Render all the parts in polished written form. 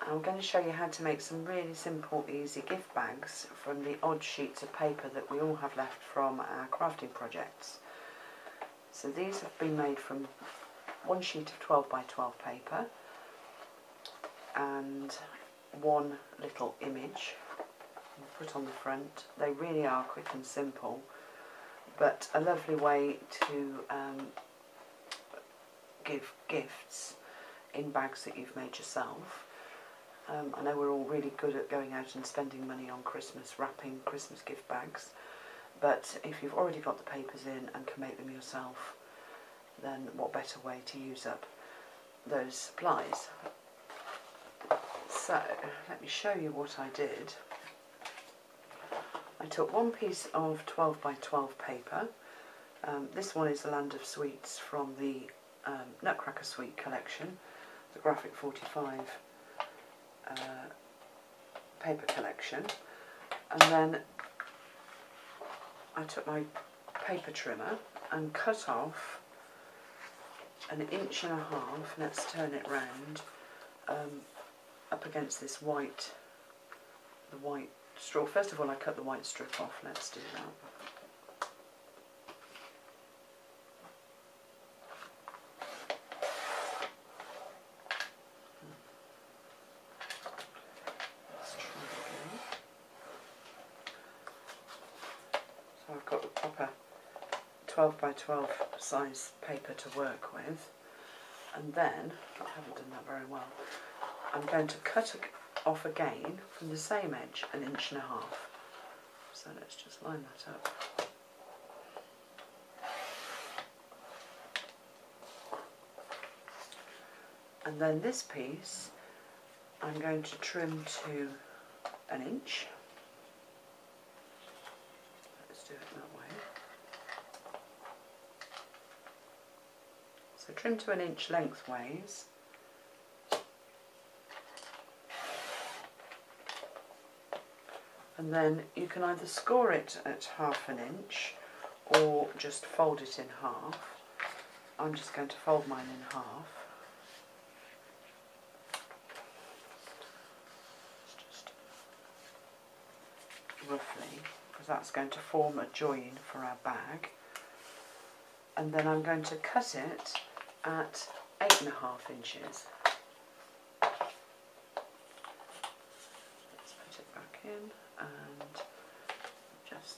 I'm going to show you how to make some really simple, easy gift bags from the odd sheets of paper that we all have left from our crafting projects. So these have been made from one sheet of 12 by 12 paper and one little image put on the front. They really are quick and simple, but a lovely way to give gifts in bags that you've made yourself. I know we're all really good at going out and spending money on Christmas, wrapping Christmas gift bags, but if you've already got the papers in and can make them yourself, then what better way to use up those supplies. So let me show you what I did. I took one piece of 12 by 12 paper. This one is the Land of Sweets from the Nutcracker Sweet collection, the Graphic 45 paper collection, and then I took my paper trimmer and cut off 1.5 inches. Let's turn it round up against this the white straw. First of all, I cut the white strip off. Let's do that. So I've got the proper 12 by 12 size paper to work with, and then, I haven't done that very well, I'm going to cut off again from the same edge 1.5 inches. So let's just line that up. And then this piece I'm going to trim to 1 inch. Let's do it that way. So trim to 1 inch lengthways. And then you can either score it at 1/2 inch or just fold it in half. I'm just going to fold mine in half. Just roughly, because that's going to form a join for our bag. And then I'm going to cut it at 8.5 inches. Let's put it back in and just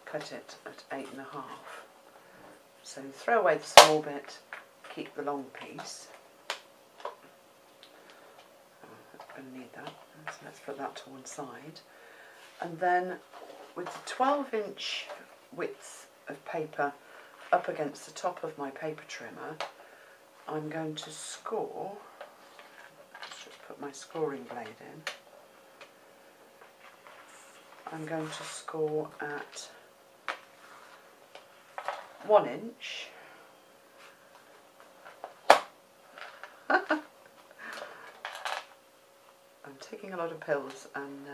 cut it at 8.5. So throw away the small bit, keep the long piece. I'm going to need that, so let's put that to one side. And then with the 12-inch width of paper up against the top of my paper trimmer, I'm going to score. Let's just put my scoring blade in. I'm going to score at 1 inch. I'm taking a lot of pills and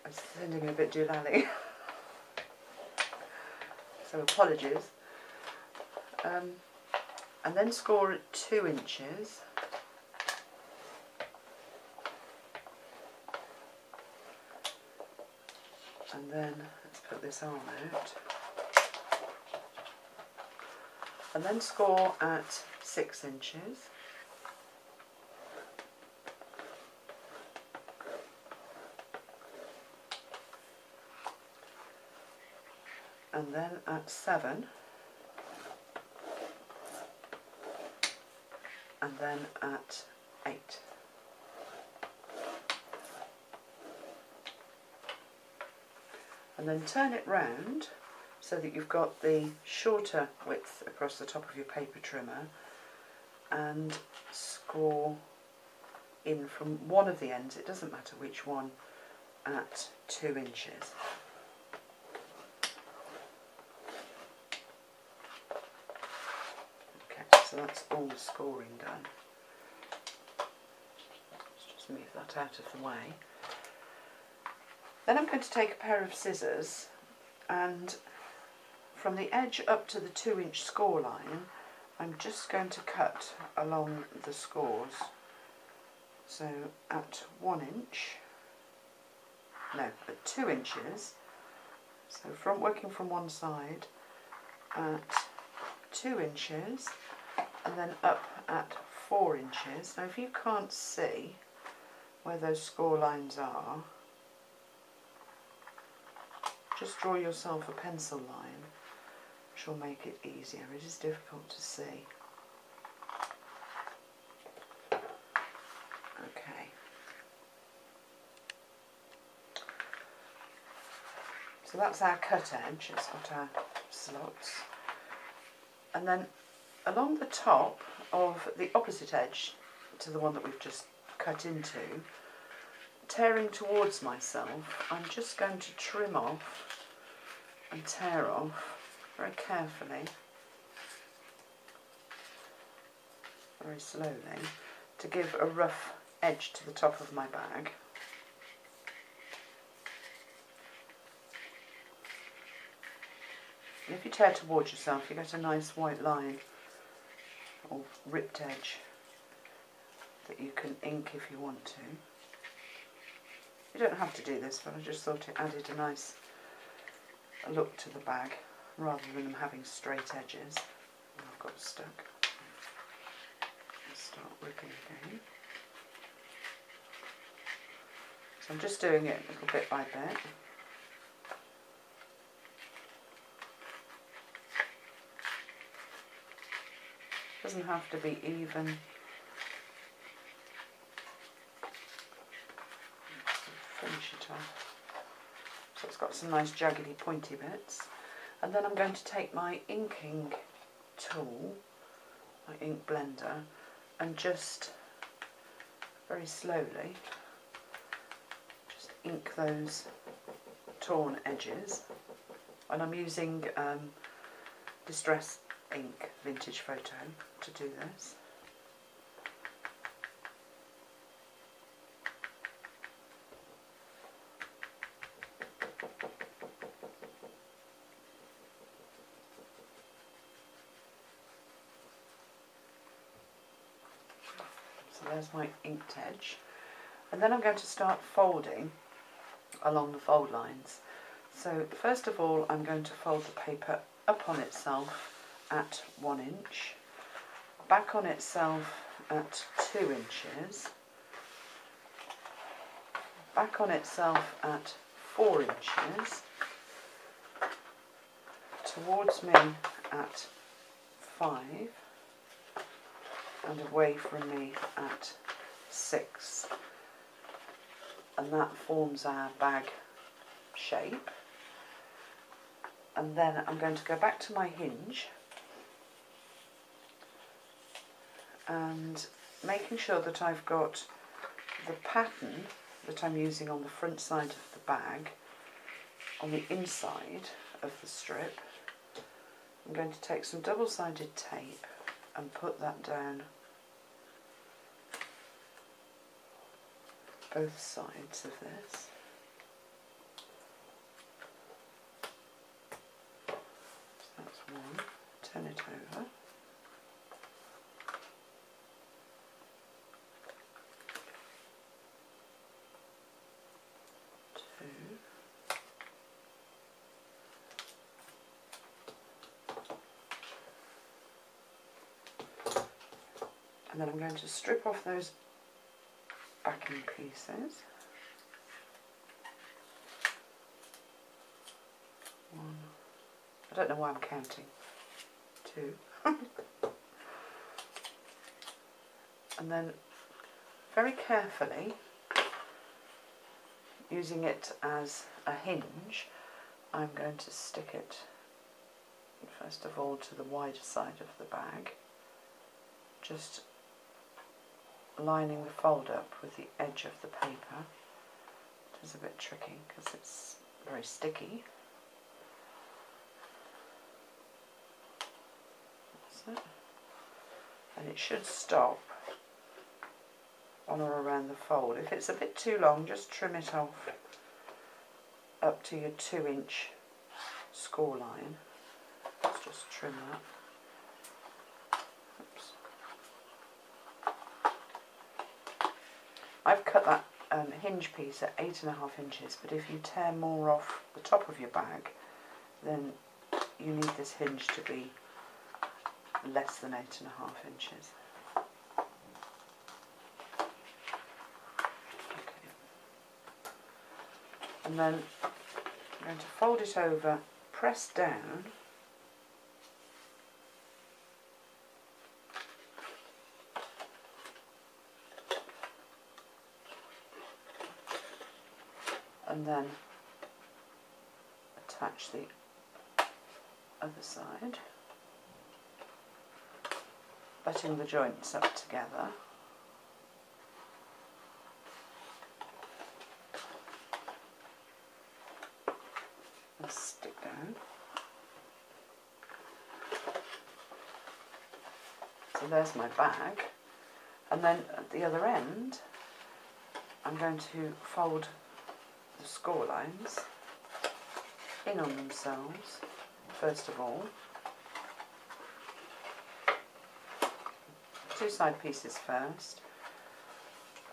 I'm sounding a bit doolally. So apologies. And then score at 2 inches. And then let's put this arm out. And then score at 6 inches. And then at 7. And then at 8. And then turn it round so that you've got the shorter width across the top of your paper trimmer, and score in from one of the ends, it doesn't matter which one, at 2 inches. Okay, so that's all the scoring done. Let's just move that out of the way. Then I'm going to take a pair of scissors and from the edge up to the 2 inch score line I'm just going to cut along the scores. So at 1 inch, no, at 2 inches, so from working from one side at 2 inches and then up at 4 inches. Now if you can't see where those score lines are, just draw yourself a pencil line, which will make it easier. It is difficult to see. Okay. So that's our cut edge, it's got our slots. And then along the top of the opposite edge to the one that we've just cut into, tearing towards myself, I'm just going to trim off and tear off very carefully, very slowly, to give a rough edge to the top of my bag. And if you tear towards yourself, you get a nice white line or ripped edge that you can ink if you want to. You don't have to do this, but I just thought it added a nice look to the bag rather than them having straight edges. And I've got stuck. Let's start ripping again. So I'm just doing it a little bit by bit. Doesn't have to be even. Finish it off. So it's got some nice jaggedy pointy bits. And then I'm going to take my inking tool, my ink blender, and just very slowly just ink those torn edges. And I'm using Distress Ink Vintage Photo to do this. So there's my inked edge, and then I'm going to start folding along the fold lines. So first of all, I'm going to fold the paper up on itself at 1 inch, back on itself at 2 inches, back on itself at 4 inches, towards me at 5, and away from me at 6. And that forms our bag shape. And then I'm going to go back to my hinge and making sure that I've got the pattern that I'm using on the front side of the bag on the inside of the strip. I'm going to take some double-sided tape and put that down both sides of this. So that's one, turn it over. And then I'm going to strip off those backing pieces. 1, I don't know why I'm counting, 2, and then very carefully, using it as a hinge, I'm going to stick it first of all to the wider side of the bag, just lining the fold up with the edge of the paper. It is a bit tricky because it's very sticky. That's it. And it should stop on or around the fold. If it's a bit too long, just trim it off up to your 2 inch score line. Let's just trim that. I've cut that hinge piece at 8.5 inches, but if you tear more off the top of your bag, then you need this hinge to be less than 8.5 inches. Okay. And then I'm going to fold it over, press down, and then attach the other side, butting the joints up together. And stick down. So there's my bag, and then at the other end I'm going to fold the score lines in on themselves first of all. Two side pieces first,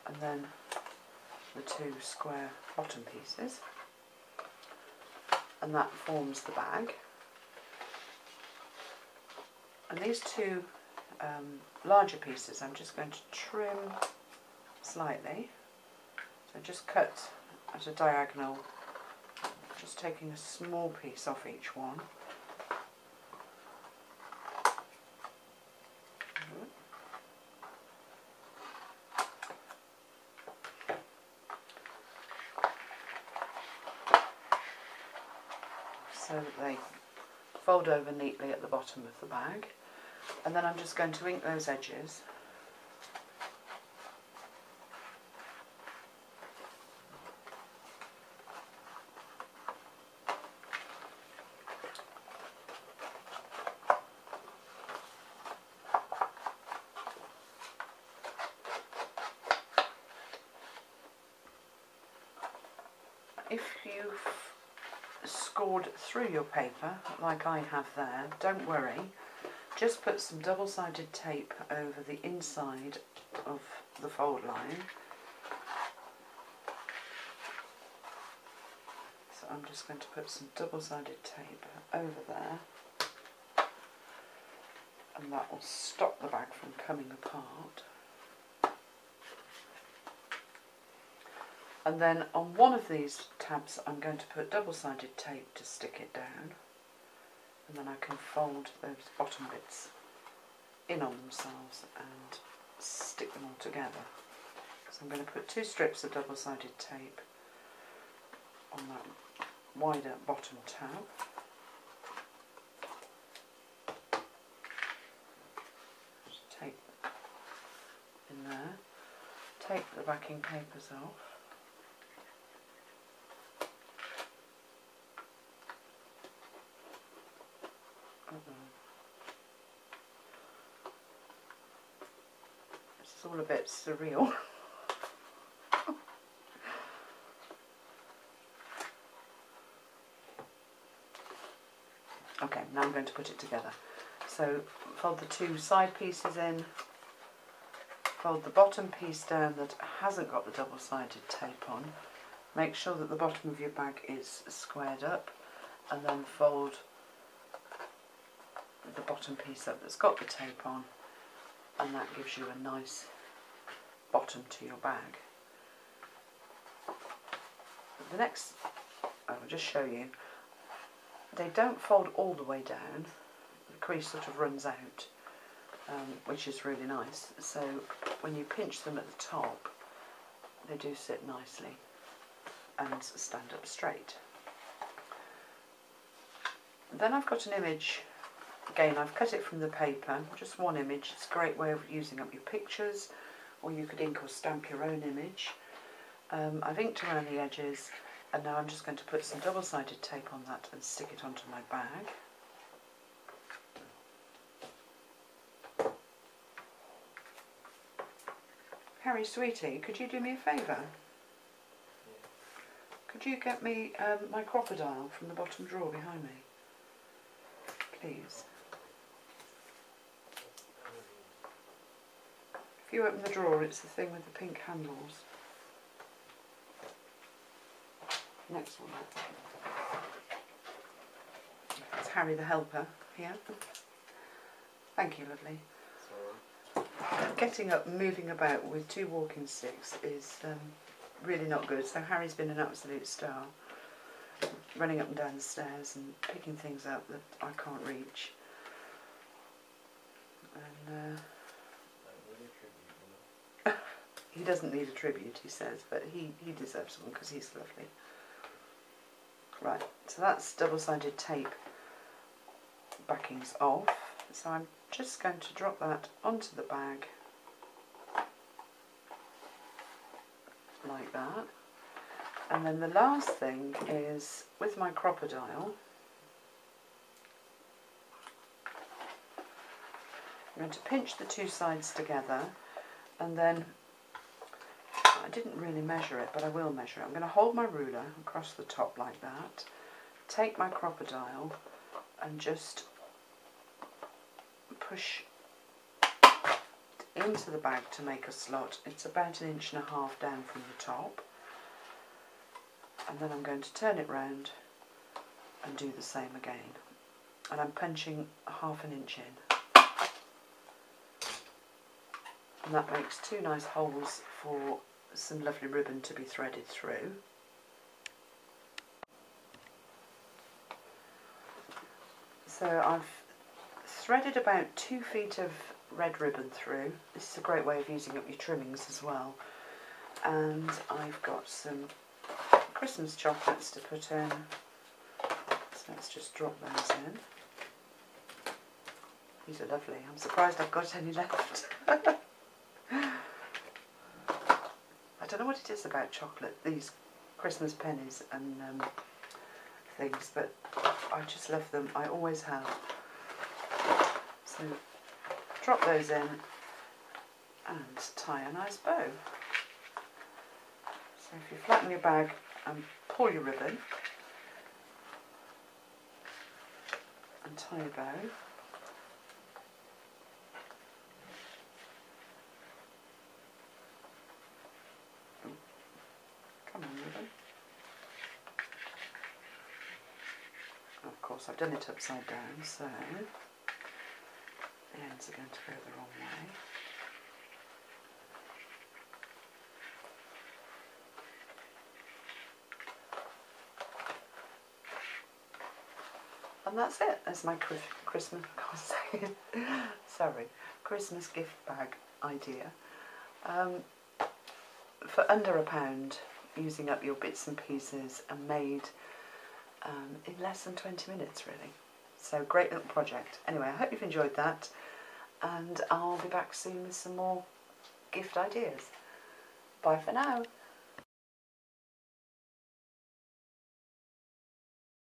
and then the two square bottom pieces, and that forms the bag. And these two larger pieces I'm just going to trim slightly, so just cut at a diagonal, just taking a small piece off each one. So that they fold over neatly at the bottom of the bag, and then I'm just going to ink those edges. If you've scored through your paper like I have there, don't worry, just put some double-sided tape over the inside of the fold line. So I'm just going to put some double-sided tape over there, and that will stop the bag from coming apart. And then on one of these tabs I'm going to put double-sided tape to stick it down, and then I can fold those bottom bits in on themselves and stick them all together. So I'm going to put two strips of double-sided tape on that wider bottom tab. Just tape in there, take the backing papers off. It's all a bit surreal. Okay, now I'm going to put it together. So fold the two side pieces in, fold the bottom piece down that hasn't got the double-sided tape on, make sure that the bottom of your bag is squared up, and then fold the bottom piece up that's got the tape on, and that gives you a nice bottom to your bag. The next, I'll just show you, they don't fold all the way down, the crease sort of runs out, which is really nice, so when you pinch them at the top they do sit nicely and stand up straight. Then I've got an image. Again, I've cut it from the paper, just one image. It's a great way of using up your pictures, or you could ink or stamp your own image. I've inked around the edges, and now I'm just going to put some double-sided tape on that and stick it onto my bag. Harry, sweetie, could you do me a favour? Could you get me my crocodile from the bottom drawer behind me? Please. If you open the drawer, it's the thing with the pink handles. next one. It's Harry the helper here. Thank you, lovely. Getting up, moving about with 2 walking sticks is really not good. So Harry's been an absolute star, running up and down the stairs and picking things up that I can't reach. And he doesn't need a tribute, he says, but he deserves one because he's lovely. Right, so that's double-sided tape backings off. So I'm just going to drop that onto the bag like that. And then the last thing is with my crocodile, I'm going to pinch the 2 sides together, and then I didn't really measure it, but I will measure it. I'm going to hold my ruler across the top like that, take my crocodile and just push into the bag to make a slot. It's about 1.5 inches down from the top, and then I'm going to turn it round and do the same again, and I'm punching 1/2 inch in, and that makes 2 nice holes for some lovely ribbon to be threaded through. So I've threaded about 2 feet of red ribbon through. This is a great way of using up your trimmings as well. And I've got some Christmas chocolates to put in. So let's just drop those in. These are lovely. I'm surprised I've got any left. I don't know what it is about chocolate, these Christmas pennies and things, but I just love them. I always have. So drop those in and tie a nice bow. So if you flatten your bag and pull your ribbon and tie your bow, come on ribbon. And of course I've done it upside down, so the ends are going to go the wrong way. And that's it. That's my Christmas, sorry, Christmas gift bag idea. For under £1, using up your bits and pieces, and made in less than 20 minutes really. So great little project. Anyway, I hope you've enjoyed that, and I'll be back soon with some more gift ideas. Bye for now.